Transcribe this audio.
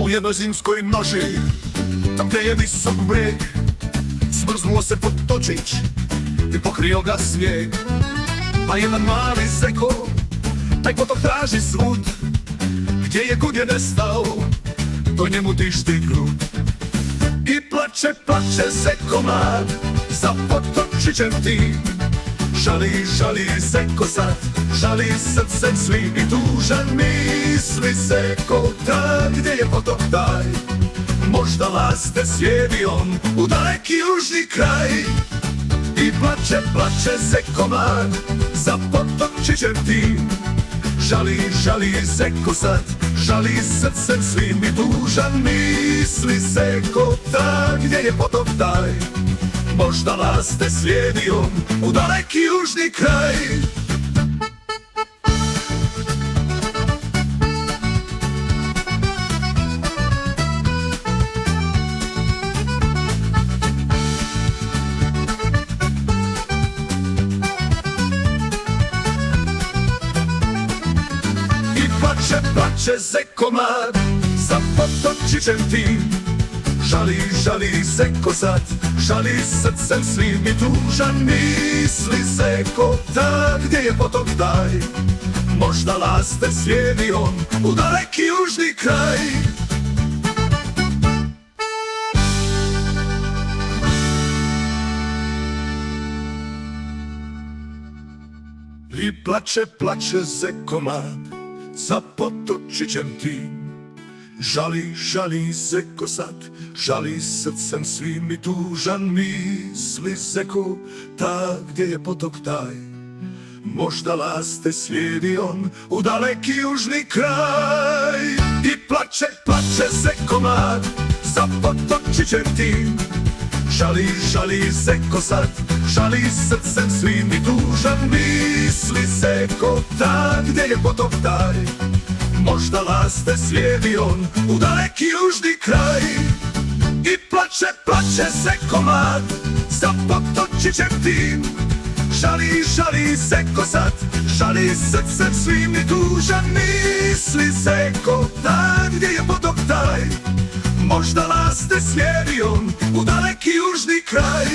U jednoj zimskoj noći, tam gdje je visok breg, smrznuo se potočić i pokrio ga snijeg. Pa jedan mali zeko, taj potok traži svud, gdje je kud je nestao, to njemu tišti grud. I plače, plače zeko mlad, za potočićem tim. Žali, žali zeko sad, žali srcem svim i tužan misli zeko, da gdje je potok taj, možda laste sjedi on u daleki južni kraj. I plače, plače zeko mlad, za potočićem tim. Žali, žali zeko sad, žali srcem svim i tužan misli zeko, da gdje je potok taj, možda laste slijedi on u daleki južni kraj. I plače, plače zeko mlad, za potočićem tim. Žali, žali zeko sad, žali srcem svim i tužan misli zeko, da gdje je potok taj, možda laste slijedi on u daleki južni kraj. I plače, plače zeko mlad, za potočićem tim. Žali, žali zeko sad, žali srcem svim i tužan misli zeko, ta gdje je potok taj, možda laste slijedi on u daleki južni kraj. I plače, plače zeko mlad, za potočićem tim. Žali, žali zeko sad, žali srcem svim i tužan misli zeko, ta gdje je potok taj, možda laste slijedi on u daleki južni kraj. I plače, plače zeko mlad, za potočićem tim. Žali, žali zeko sad, žali srcem svim i tužan misli zeko, da gdje je potok taj, možda laste slijedi on u daleki južni kraj.